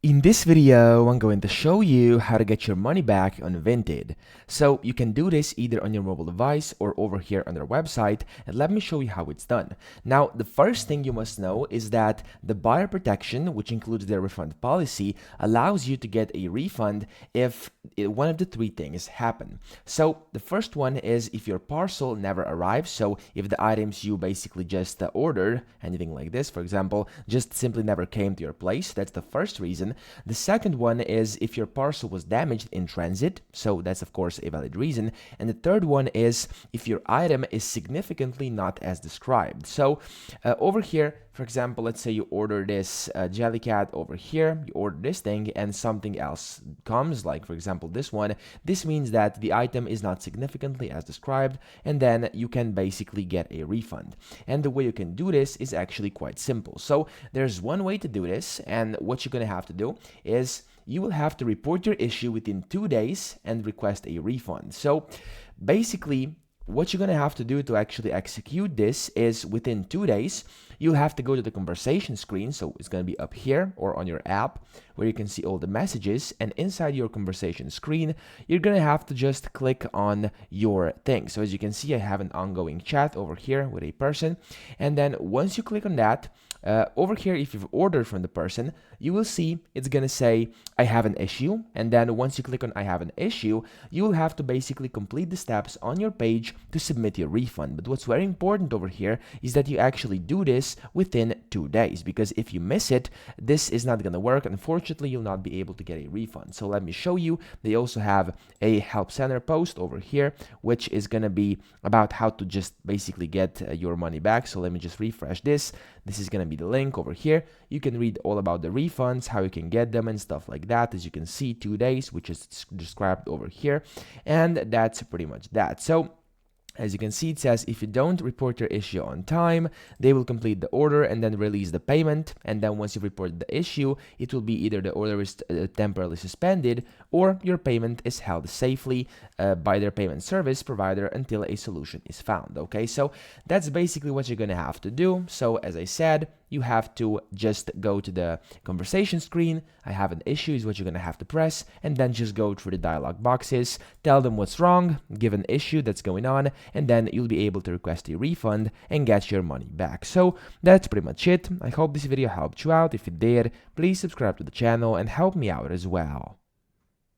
In this video, I'm going to show you how to get your money back on Vinted. So you can do this either on your mobile device or over here on their website, and let me show you how it's done. Now, the first thing you must know is that the buyer protection, which includes their refund policy, allows you to get a refund if one of the three things happen. So the first one is if your parcel never arrives, so if the items you basically just ordered, anything like this, for example, just simply never came to your place, that's the first reason. The second one is if your parcel was damaged in transit, so that's of course a valid reason. And the third one is if your item is significantly not as described. So over here, for example, let's say you order this Jellycat over here, you order this thing and something else comes, like for example this one. This means that the item is not significantly as described, and then you can basically get a refund. And the way you can do this is actually quite simple. So there's one way to do this, and what you're going to have to do is you will have to report your issue within 2 days and request a refund. So basically, what you're going to have to do to actually execute this is within 2 days, you'll have to go to the conversation screen. So it's going to be up here or on your app where you can see all the messages. And inside your conversation screen, you're going to have to just click on your thing. So as you can see, I have an ongoing chat over here with a person. And then once you click on that, over here, if you've ordered from the person, you will see it's going to say, I have an issue. And then once you click on I have an issue, you will have to basically complete the steps on your page to submit your refund. But what's very important over here is that you actually do this within 2 days, because if you miss it, this is not going to work. Unfortunately, you'll not be able to get a refund. So let me show you. They also have a help center post over here, which is going to be about how to just basically get your money back. So let me just refresh this. This is going to be the link over here. You can read all about the refunds, how you can get them and stuff like that. As you can see, 2 days, which is described over here. And that's pretty much that. So as you can see, it says if you don't report your issue on time, they will complete the order and then release the payment. And then once you report the issue, it will be either the order is temporarily suspended or your payment is held safely by their payment service provider until a solution is found. Okay, so that's basically what you're going to have to do. So as I said, you have to just go to the conversation screen. I have an issue is what you're going to have to press, and then just go through the dialog boxes, tell them what's wrong, give an issue that's going on, and then you'll be able to request a refund and get your money back. So that's pretty much it. I hope this video helped you out. If it did, please subscribe to the channel and help me out as well.